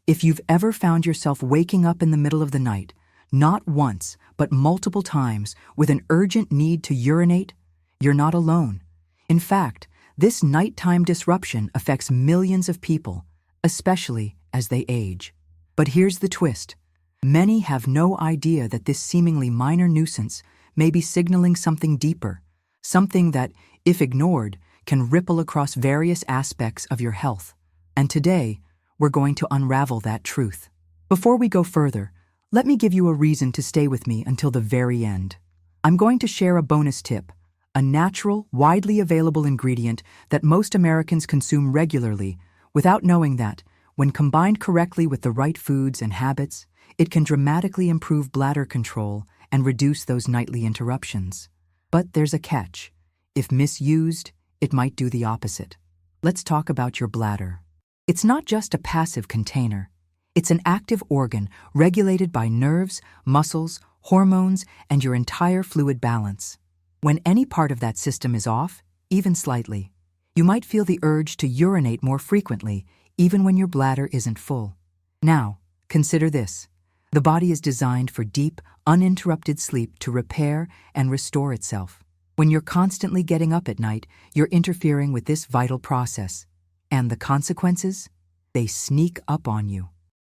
If you've ever found yourself waking up in the middle of the night, not once, but multiple times, with an urgent need to urinate, you're not alone. In fact, this nighttime disruption affects millions of people, especially as they age. But here's the twist. Many have no idea that this seemingly minor nuisance may be signaling something deeper, something that, if ignored, can ripple across various aspects of your health. And today, we're going to unravel that truth. Before we go further, let me give you a reason to stay with me until the very end. I'm going to share a bonus tip, a natural, widely available ingredient that most Americans consume regularly without knowing that, when combined correctly with the right foods and habits, it can dramatically improve bladder control and reduce those nightly interruptions. But there's a catch. If misused, it might do the opposite. Let's talk about your bladder. It's not just a passive container. It's an active organ regulated by nerves, muscles, hormones, and your entire fluid balance. When any part of that system is off, even slightly, you might feel the urge to urinate more frequently, even when your bladder isn't full. Now, consider this. The body is designed for deep, uninterrupted sleep to repair and restore itself. When you're constantly getting up at night, you're interfering with this vital process. And the consequences? They sneak up on you.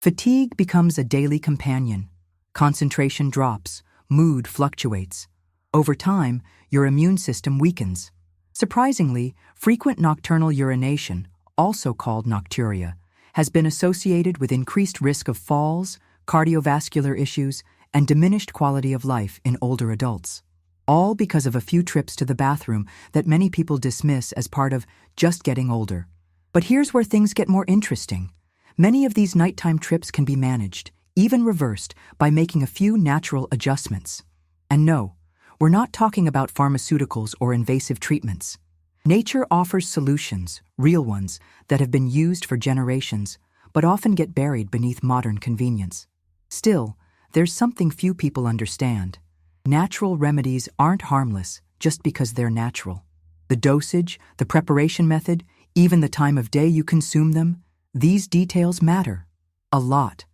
Fatigue becomes a daily companion. Concentration drops, mood fluctuates. Over time, your immune system weakens. Surprisingly, frequent nocturnal urination, also called nocturia, has been associated with increased risk of falls, cardiovascular issues, and diminished quality of life in older adults. All because of a few trips to the bathroom that many people dismiss as part of just getting older. But here's where things get more interesting. Many of these nighttime trips can be managed, even reversed, by making a few natural adjustments. And no, we're not talking about pharmaceuticals or invasive treatments. Nature offers solutions, real ones, that have been used for generations, but often get buried beneath modern convenience. Still, there's something few people understand. Natural remedies aren't harmless just because they're natural. The dosage, the preparation method, even the time of day you consume them, these details matter. A lot.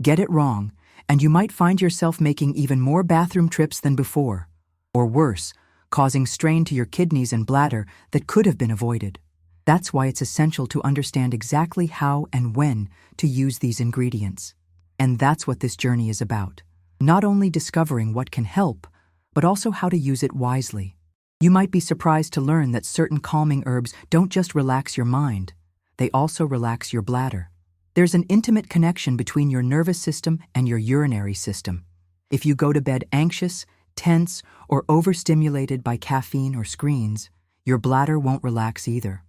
Get it wrong, and you might find yourself making even more bathroom trips than before. Or worse, causing strain to your kidneys and bladder that could have been avoided. That's why it's essential to understand exactly how and when to use these ingredients. And that's what this journey is about. Not only discovering what can help, but also how to use it wisely. You might be surprised to learn that certain calming herbs don't just relax your mind, they also relax your bladder. There's an intimate connection between your nervous system and your urinary system. If you go to bed anxious, tense, or overstimulated by caffeine or screens, your bladder won't relax either.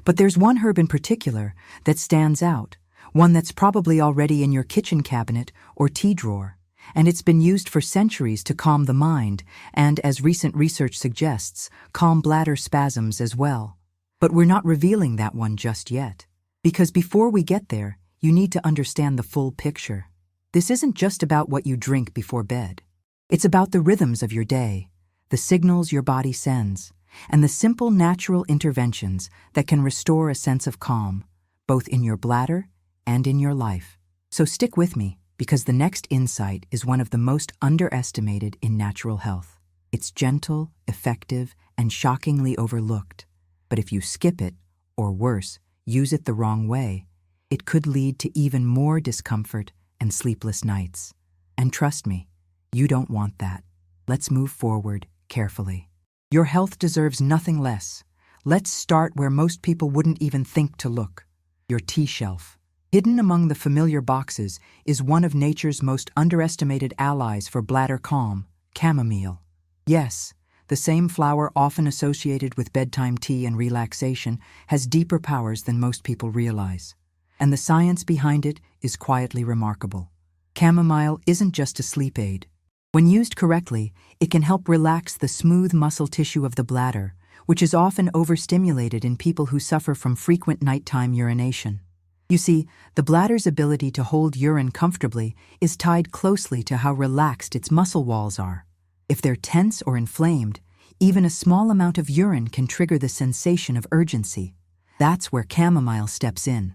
But there's one herb in particular that stands out, one that's probably already in your kitchen cabinet or tea drawer. And it's been used for centuries to calm the mind and, as recent research suggests, calm bladder spasms as well. But we're not revealing that one just yet. Because before we get there, you need to understand the full picture. This isn't just about what you drink before bed. It's about the rhythms of your day, the signals your body sends, and the simple natural interventions that can restore a sense of calm, both in your bladder and in your life. So stick with me, because the next insight is one of the most underestimated in natural health. It's gentle, effective, and shockingly overlooked. But if you skip it, or worse, use it the wrong way, it could lead to even more discomfort and sleepless nights. And trust me, you don't want that. Let's move forward carefully. Your health deserves nothing less. Let's start where most people wouldn't even think to look. Your tea shelf. Hidden among the familiar boxes is one of nature's most underestimated allies for bladder calm, chamomile. Yes, the same flower often associated with bedtime tea and relaxation has deeper powers than most people realize. And the science behind it is quietly remarkable. Chamomile isn't just a sleep aid. When used correctly, it can help relax the smooth muscle tissue of the bladder, which is often overstimulated in people who suffer from frequent nighttime urination. You see, the bladder's ability to hold urine comfortably is tied closely to how relaxed its muscle walls are. If they're tense or inflamed, even a small amount of urine can trigger the sensation of urgency. That's where chamomile steps in.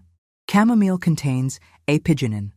Chamomile contains apigenin,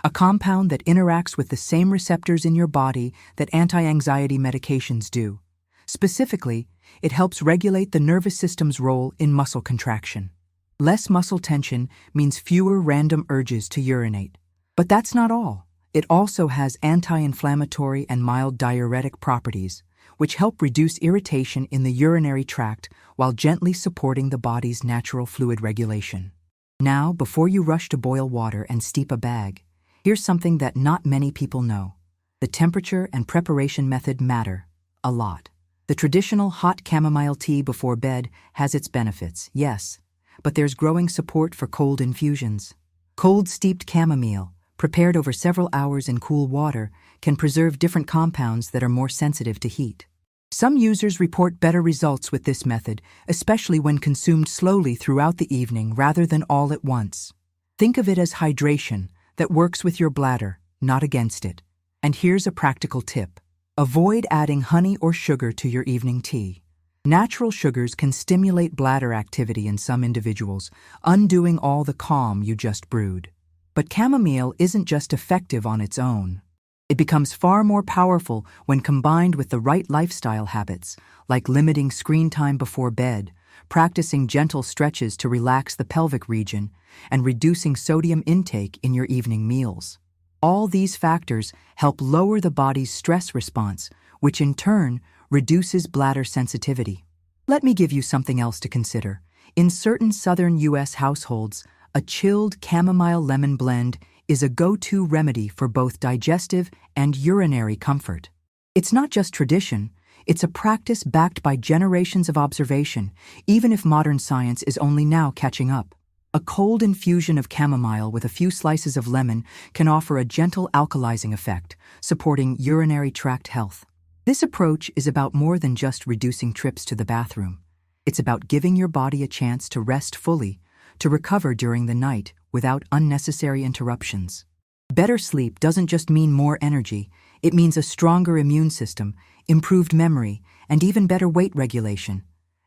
a compound that interacts with the same receptors in your body that anti-anxiety medications do. Specifically, it helps regulate the nervous system's role in muscle contraction. Less muscle tension means fewer random urges to urinate. But that's not all. It also has anti-inflammatory and mild diuretic properties, which help reduce irritation in the urinary tract while gently supporting the body's natural fluid regulation. Now, before you rush to boil water and steep a bag, here's something that not many people know. The temperature and preparation method matter a lot. The traditional hot chamomile tea before bed has its benefits, yes, but there's growing support for cold infusions. Cold steeped chamomile, prepared over several hours in cool water, can preserve different compounds that are more sensitive to heat. Some users report better results with this method, especially when consumed slowly throughout the evening rather than all at once. Think of it as hydration that works with your bladder, not against it. And here's a practical tip. Avoid adding honey or sugar to your evening tea. Natural sugars can stimulate bladder activity in some individuals, undoing all the calm you just brewed. But chamomile isn't just effective on its own. It becomes far more powerful when combined with the right lifestyle habits, like limiting screen time before bed, practicing gentle stretches to relax the pelvic region, and reducing sodium intake in your evening meals. All these factors help lower the body's stress response, which in turn reduces bladder sensitivity. Let me give you something else to consider. In certain southern U.S. households, a chilled chamomile lemon blend is a go-to remedy for both digestive and urinary comfort. It's not just tradition, it's a practice backed by generations of observation, even if modern science is only now catching up. A cold infusion of chamomile with a few slices of lemon can offer a gentle alkalizing effect, supporting urinary tract health. This approach is about more than just reducing trips to the bathroom. It's about giving your body a chance to rest fully, to recover during the night without unnecessary interruptions. Better sleep doesn't just mean more energy, it means a stronger immune system, improved memory, and even better weight regulation.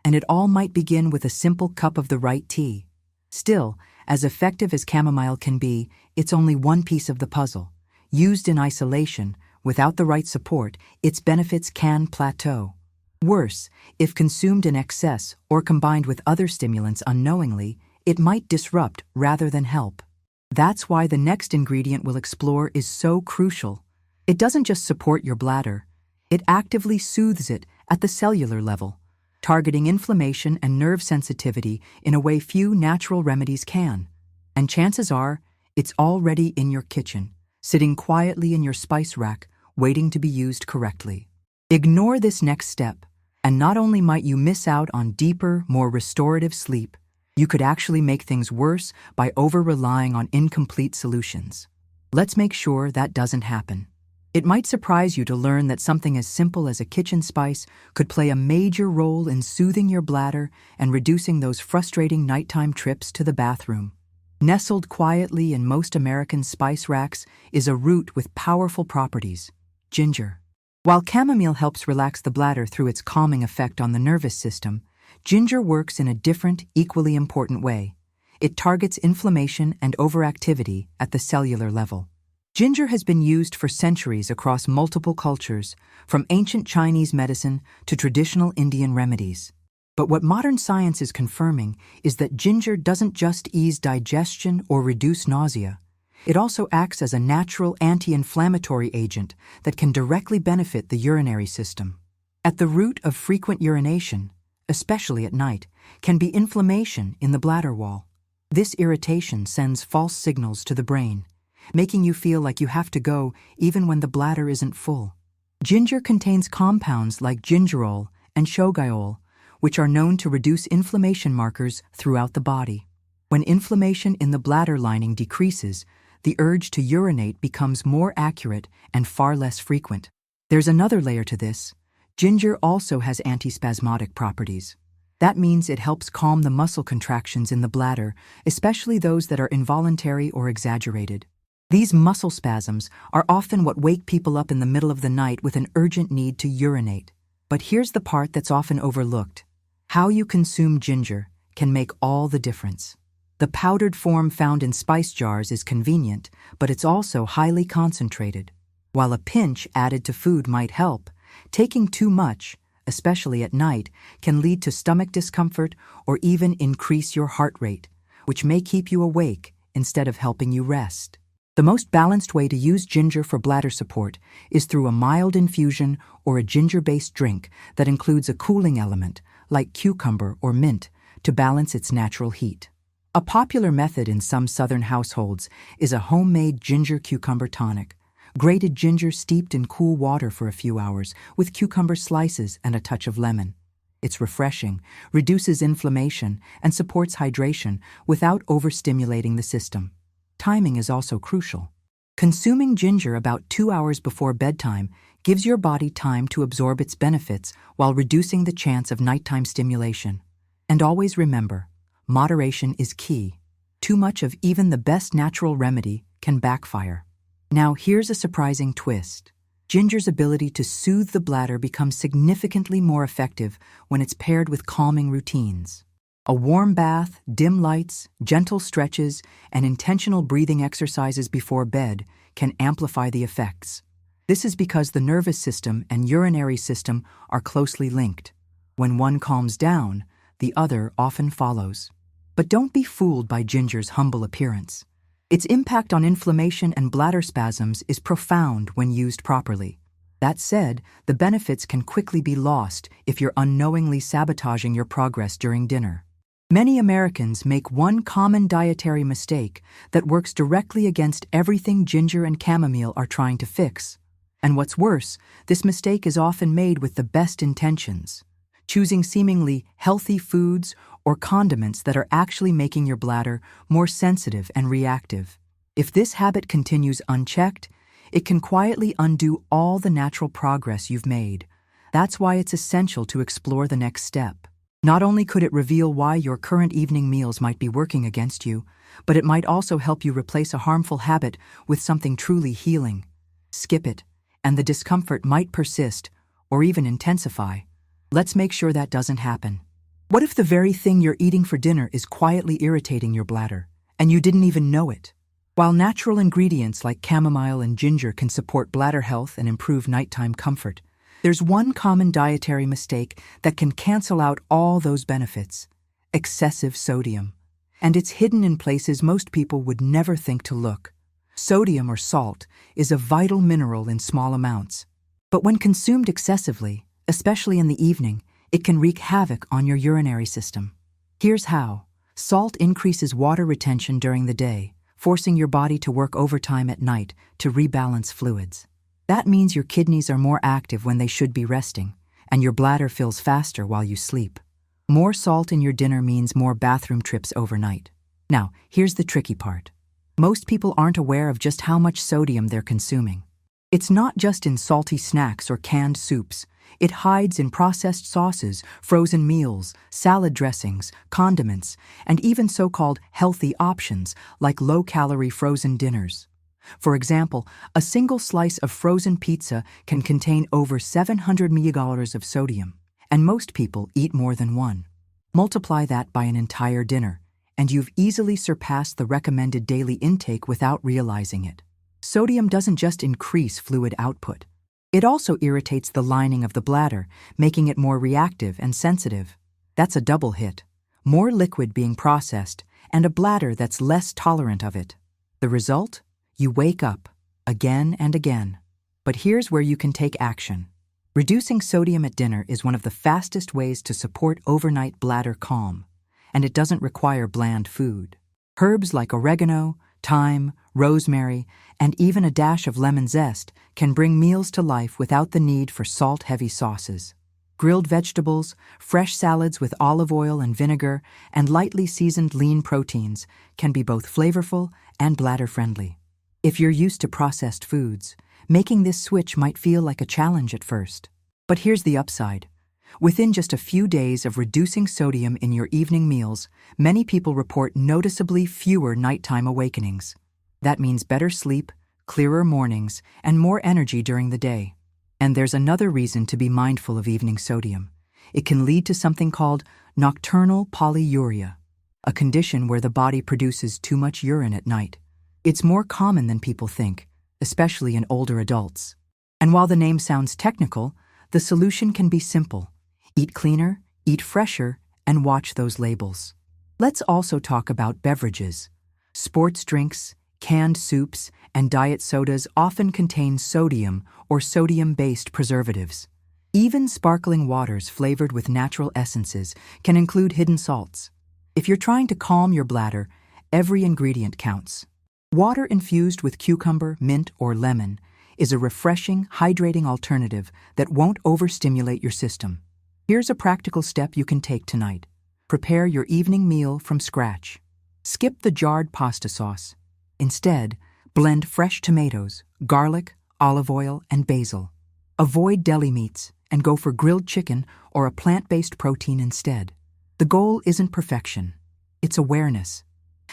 And it all might begin with a simple cup of the right tea. Still, as effective as chamomile can be, it's only one piece of the puzzle. Used in isolation, without the right support, its benefits can plateau. Worse, if consumed in excess or combined with other stimulants unknowingly, it might disrupt rather than help. That's why the next ingredient we'll explore is so crucial. It doesn't just support your bladder, it actively soothes it at the cellular level, targeting inflammation and nerve sensitivity in a way few natural remedies can. And chances are, it's already in your kitchen, sitting quietly in your spice rack, waiting to be used correctly. Ignore this next step, and not only might you miss out on deeper, more restorative sleep, you could actually make things worse by over-relying on incomplete solutions. Let's make sure that doesn't happen. It might surprise you to learn that something as simple as a kitchen spice could play a major role in soothing your bladder and reducing those frustrating nighttime trips to the bathroom. Nestled quietly in most American spice racks is a root with powerful properties: ginger. While chamomile helps relax the bladder through its calming effect on the nervous system, ginger works in a different, equally important way. It targets inflammation and overactivity at the cellular level. Ginger has been used for centuries across multiple cultures, from ancient Chinese medicine to traditional Indian remedies. But what modern science is confirming is that ginger doesn't just ease digestion or reduce nausea. It also acts as a natural anti-inflammatory agent that can directly benefit the urinary system. At the root of frequent urination, especially at night, can be inflammation in the bladder wall. This irritation sends false signals to the brain, making you feel like you have to go even when the bladder isn't full. Ginger contains compounds like gingerol and shogaol, which are known to reduce inflammation markers throughout the body. When inflammation in the bladder lining decreases, the urge to urinate becomes more accurate and far less frequent. There's another layer to this. Ginger also has antispasmodic properties. That means it helps calm the muscle contractions in the bladder, especially those that are involuntary or exaggerated. These muscle spasms are often what wake people up in the middle of the night with an urgent need to urinate. But here's the part that's often overlooked. How you consume ginger can make all the difference. The powdered form found in spice jars is convenient, but it's also highly concentrated. While a pinch added to food might help, taking too much, especially at night, can lead to stomach discomfort or even increase your heart rate, which may keep you awake instead of helping you rest. The most balanced way to use ginger for bladder support is through a mild infusion or a ginger-based drink that includes a cooling element, like cucumber or mint, to balance its natural heat. A popular method in some southern households is a homemade ginger cucumber tonic. Grated ginger steeped in cool water for a few hours with cucumber slices and a touch of lemon. It's refreshing, reduces inflammation, and supports hydration without overstimulating the system. Timing is also crucial. Consuming ginger about 2 hours before bedtime gives your body time to absorb its benefits while reducing the chance of nighttime stimulation. And always remember, moderation is key. Too much of even the best natural remedy can backfire. Now here's a surprising twist. Ginger's ability to soothe the bladder becomes significantly more effective when it's paired with calming routines. A warm bath, dim lights, gentle stretches, and intentional breathing exercises before bed can amplify the effects. This is because the nervous system and urinary system are closely linked. When one calms down, the other often follows. But don't be fooled by ginger's humble appearance. Its impact on inflammation and bladder spasms is profound when used properly. That said, the benefits can quickly be lost if you're unknowingly sabotaging your progress during dinner. Many Americans make one common dietary mistake that works directly against everything ginger and chamomile are trying to fix. And what's worse, this mistake is often made with the best intentions, choosing seemingly healthy foods or condiments that are actually making your bladder more sensitive and reactive. If this habit continues unchecked, it can quietly undo all the natural progress you've made. That's why it's essential to explore the next step. Not only could it reveal why your current evening meals might be working against you, but it might also help you replace a harmful habit with something truly healing. Skip it, and the discomfort might persist or even intensify. Let's make sure that doesn't happen. What if the very thing you're eating for dinner is quietly irritating your bladder, and you didn't even know it? While natural ingredients like chamomile and ginger can support bladder health and improve nighttime comfort, there's one common dietary mistake that can cancel out all those benefits: excessive sodium. And it's hidden in places most people would never think to look. Sodium, or salt, is a vital mineral in small amounts. But when consumed excessively, especially in the evening, it can wreak havoc on your urinary system. Here's how. Salt increases water retention during the day, forcing your body to work overtime at night to rebalance fluids. That means your kidneys are more active when they should be resting, and your bladder fills faster while you sleep. More salt in your dinner means more bathroom trips overnight. Now, here's the tricky part. Most people aren't aware of just how much sodium they're consuming. It's not just in salty snacks or canned soups. It hides in processed sauces, frozen meals, salad dressings, condiments, and even so-called healthy options like low-calorie frozen dinners. For example, a single slice of frozen pizza can contain over 700 milliliters of sodium, and most people eat more than one. Multiply that by an entire dinner, and you've easily surpassed the recommended daily intake without realizing it. Sodium doesn't just increase fluid output. It also irritates the lining of the bladder, making it more reactive and sensitive. That's a double hit. More liquid being processed, and a bladder that's less tolerant of it. The result? You wake up, again and again. But here's where you can take action. Reducing sodium at dinner is one of the fastest ways to support overnight bladder calm, and it doesn't require bland food. Herbs like oregano, thyme, rosemary, and even a dash of lemon zest can bring meals to life without the need for salt-heavy sauces. Grilled vegetables, fresh salads with olive oil and vinegar, and lightly seasoned lean proteins can be both flavorful and bladder-friendly. If you're used to processed foods, making this switch might feel like a challenge at first. But here's the upside. Within just a few days of reducing sodium in your evening meals, many people report noticeably fewer nighttime awakenings. That means better sleep, clearer mornings, and more energy during the day. And there's another reason to be mindful of evening sodium. It can lead to something called nocturnal polyuria. a condition where the body produces too much urine at night. It's more common than people think, especially in older adults. And while the name sounds technical, the solution can be simple. Eat cleaner, eat fresher, and watch those labels. Let's also talk about beverages. Sports drinks, canned soups, and diet sodas often contain sodium or sodium-based preservatives. Even sparkling waters flavored with natural essences can include hidden salts. If you're trying to calm your bladder, every ingredient counts. Water infused with cucumber, mint, or lemon is a refreshing, hydrating alternative that won't overstimulate your system. Here's a practical step you can take tonight. Prepare your evening meal from scratch. Skip the jarred pasta sauce. Instead, blend fresh tomatoes, garlic, olive oil, and basil. Avoid deli meats and go for grilled chicken or a plant-based protein instead. The goal isn't perfection, it's awareness.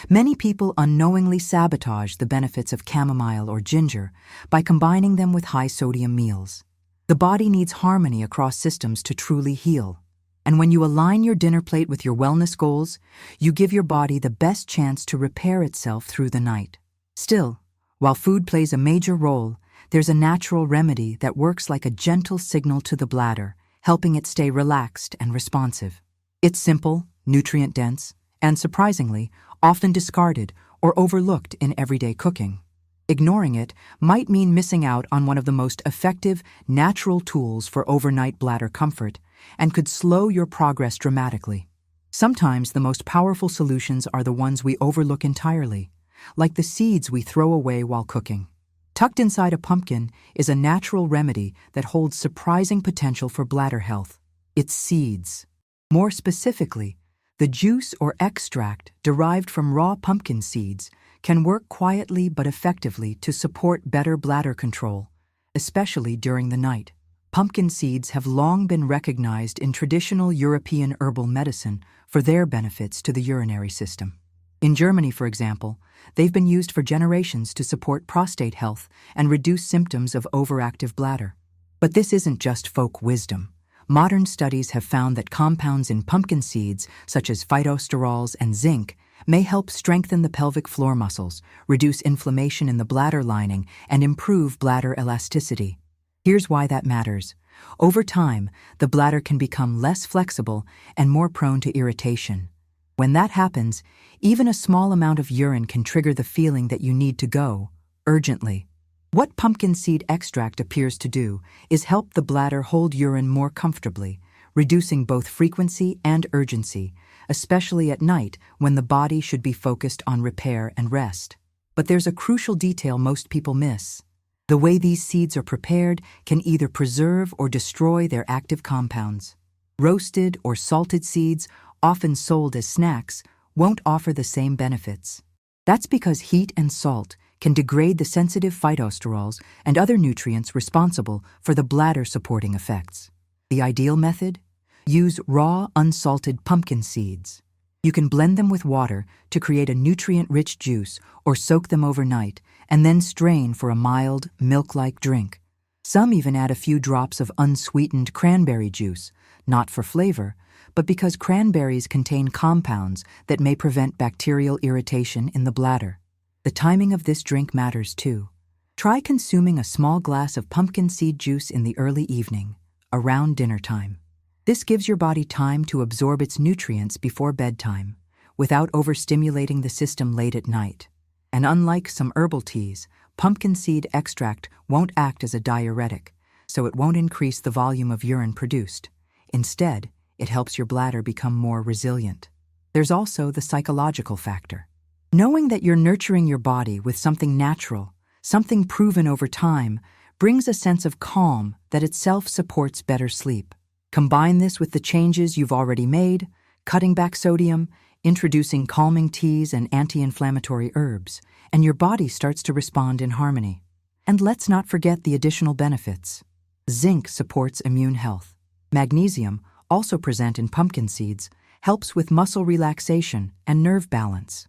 Many people unknowingly sabotage the benefits of chamomile or ginger by combining them with high-sodium meals. The body needs harmony across systems to truly heal. And when you align your dinner plate with your wellness goals, you give your body the best chance to repair itself through the night. Still, while food plays a major role, there's a natural remedy that works like a gentle signal to the bladder, helping it stay relaxed and responsive. It's simple, nutrient-dense, and surprisingly, often discarded or overlooked in everyday cooking. Ignoring it might mean missing out on one of the most effective, natural tools for overnight bladder comfort and could slow your progress dramatically. Sometimes the most powerful solutions are the ones we overlook entirely, like the seeds we throw away while cooking. Tucked inside a pumpkin is a natural remedy that holds surprising potential for bladder health. It's seeds. More specifically, the juice or extract derived from raw pumpkin seeds can work quietly but effectively to support better bladder control, especially during the night. Pumpkin seeds have long been recognized in traditional European herbal medicine for their benefits to the urinary system. In Germany, for example, they've been used for generations to support prostate health and reduce symptoms of overactive bladder. But this isn't just folk wisdom. Modern studies have found that compounds in pumpkin seeds, such as phytosterols and zinc, may help strengthen the pelvic floor muscles, reduce inflammation in the bladder lining, and improve bladder elasticity. Here's why that matters. Over time, the bladder can become less flexible and more prone to irritation. When that happens, even a small amount of urine can trigger the feeling that you need to go, urgently. What pumpkin seed extract appears to do is help the bladder hold urine more comfortably, reducing both frequency and urgency, especially at night when the body should be focused on repair and rest. But there's a crucial detail most people miss. The way these seeds are prepared can either preserve or destroy their active compounds. Roasted or salted seeds, often sold as snacks, won't offer the same benefits. That's because heat and salt can degrade the sensitive phytosterols and other nutrients responsible for the bladder-supporting effects. The ideal method? Use raw, unsalted pumpkin seeds. You can blend them with water to create a nutrient-rich juice or soak them overnight and then strain for a mild, milk-like drink. Some even add a few drops of unsweetened cranberry juice, not for flavor, but because cranberries contain compounds that may prevent bacterial irritation in the bladder. The timing of this drink matters too. Try consuming a small glass of pumpkin seed juice in the early evening, around dinner time. This gives your body time to absorb its nutrients before bedtime, without overstimulating the system late at night. And unlike some herbal teas, pumpkin seed extract won't act as a diuretic, so it won't increase the volume of urine produced. Instead, it helps your bladder become more resilient. There's also the psychological factor. Knowing that you're nurturing your body with something natural, something proven over time, brings a sense of calm that itself supports better sleep. Combine this with the changes you've already made, cutting back sodium, introducing calming teas and anti-inflammatory herbs, and your body starts to respond in harmony. And let's not forget the additional benefits. Zinc supports immune health. Magnesium, also present in pumpkin seeds, helps with muscle relaxation and nerve balance.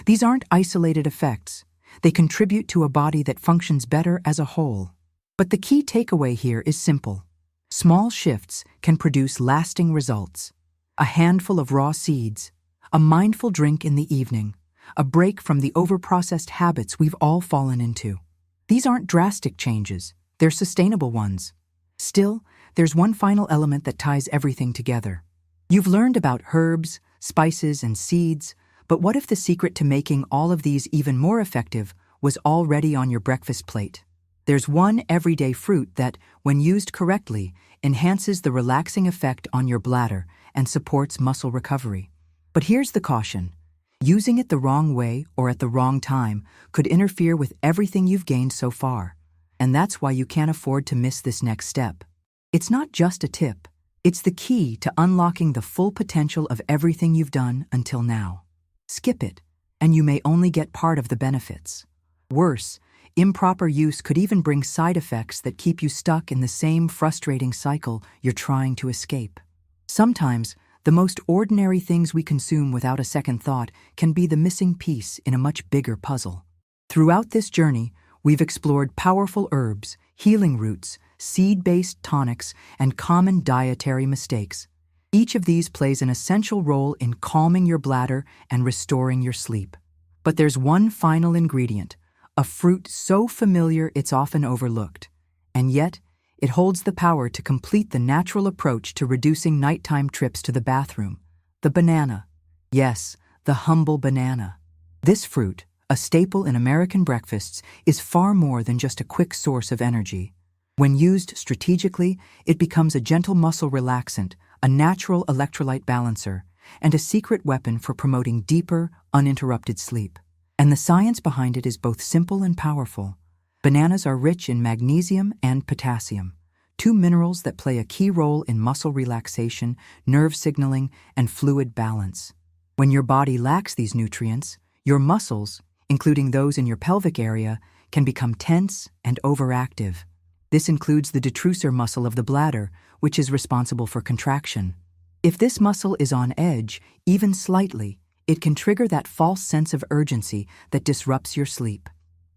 These aren't isolated effects. They contribute to a body that functions better as a whole. But the key takeaway here is simple. Small shifts can produce lasting results. A handful of raw seeds, a mindful drink in the evening, a break from the overprocessed habits we've all fallen into. These aren't drastic changes, they're sustainable ones. Still, there's one final element that ties everything together. You've learned about herbs, spices, and seeds, but what if the secret to making all of these even more effective was already on your breakfast plate? There's one everyday fruit that, when used correctly, enhances the relaxing effect on your bladder and supports muscle recovery. But here's the caution. Using it the wrong way or at the wrong time could interfere with everything you've gained so far. And that's why you can't afford to miss this next step. It's not just a tip. It's the key to unlocking the full potential of everything you've done until now. Skip it, and you may only get part of the benefits. Worse, improper use could even bring side effects that keep you stuck in the same frustrating cycle you're trying to escape. Sometimes, the most ordinary things we consume without a second thought can be the missing piece in a much bigger puzzle. Throughout this journey, we've explored powerful herbs, healing roots, seed-based tonics, and common dietary mistakes. Each of these plays an essential role in calming your bladder and restoring your sleep. But there's one final ingredient, a fruit so familiar it's often overlooked. And yet, it holds the power to complete the natural approach to reducing nighttime trips to the bathroom: the banana. Yes, the humble banana. This fruit, a staple in American breakfasts, is far more than just a quick source of energy. When used strategically, it becomes a gentle muscle relaxant, a natural electrolyte balancer, and a secret weapon for promoting deeper, uninterrupted sleep. And the science behind it is both simple and powerful. Bananas are rich in magnesium and potassium, two minerals that play a key role in muscle relaxation, nerve signaling, and fluid balance. When your body lacks these nutrients, your muscles, including those in your pelvic area, can become tense and overactive. This includes the detrusor muscle of the bladder, which is responsible for contraction. If this muscle is on edge, even slightly, it can trigger that false sense of urgency that disrupts your sleep.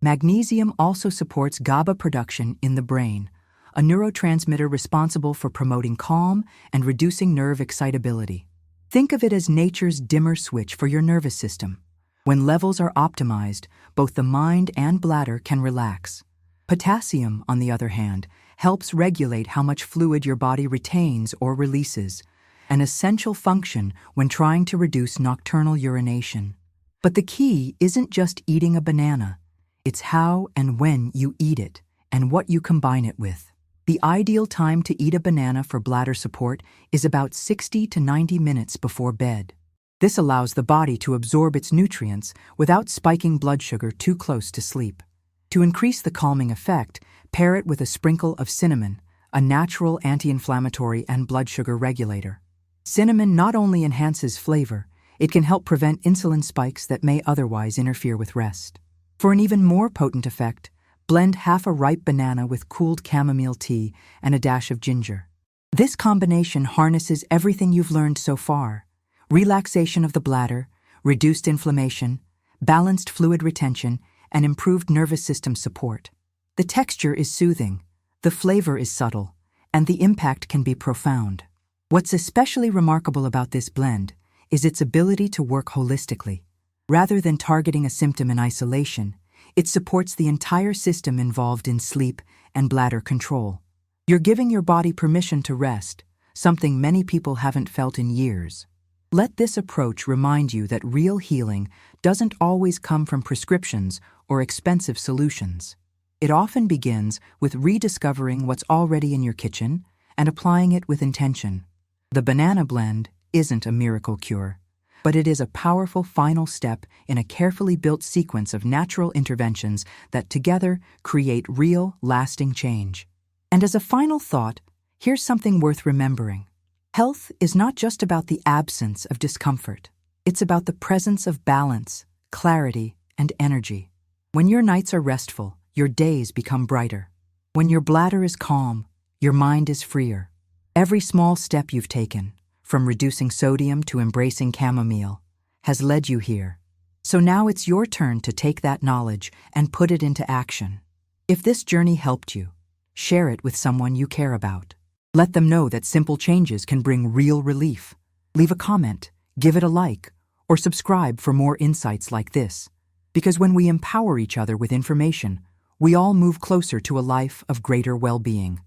Magnesium also supports GABA production in the brain, a neurotransmitter responsible for promoting calm and reducing nerve excitability. Think of it as nature's dimmer switch for your nervous system. When levels are optimized, both the mind and bladder can relax. Potassium, on the other hand, helps regulate how much fluid your body retains or releases, an essential function when trying to reduce nocturnal urination. But the key isn't just eating a banana. It's how and when you eat it, and what you combine it with. The ideal time to eat a banana for bladder support is about 60 to 90 minutes before bed. This allows the body to absorb its nutrients without spiking blood sugar too close to sleep. To increase the calming effect, pair it with a sprinkle of cinnamon, a natural anti-inflammatory and blood sugar regulator. Cinnamon not only enhances flavor, it can help prevent insulin spikes that may otherwise interfere with rest. For an even more potent effect, blend half a ripe banana with cooled chamomile tea and a dash of ginger. This combination harnesses everything you've learned so far: relaxation of the bladder, reduced inflammation, balanced fluid retention, and improved nervous system support. The texture is soothing, the flavor is subtle, and the impact can be profound. What's especially remarkable about this blend is its ability to work holistically. Rather than targeting a symptom in isolation, it supports the entire system involved in sleep and bladder control. You're giving your body permission to rest, something many people haven't felt in years. Let this approach remind you that real healing doesn't always come from prescriptions or expensive solutions. It often begins with rediscovering what's already in your kitchen and applying it with intention. The banana blend isn't a miracle cure, but it is a powerful final step in a carefully built sequence of natural interventions that together create real, lasting change. And as a final thought, here's something worth remembering. Health is not just about the absence of discomfort. It's about the presence of balance, clarity, and energy. When your nights are restful, your days become brighter. When your bladder is calm, your mind is freer. Every small step you've taken, from reducing sodium to embracing chamomile, has led you here. So now it's your turn to take that knowledge and put it into action. If this journey helped you, share it with someone you care about. Let them know that simple changes can bring real relief. Leave a comment, give it a like, or subscribe for more insights like this. Because when we empower each other with information, we all move closer to a life of greater well-being.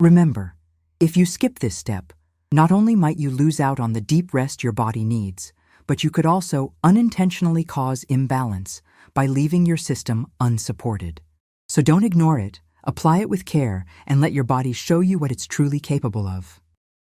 Remember, if you skip this step, not only might you lose out on the deep rest your body needs, but you could also unintentionally cause imbalance by leaving your system unsupported. So don't ignore it, apply it with care, and let your body show you what it's truly capable of.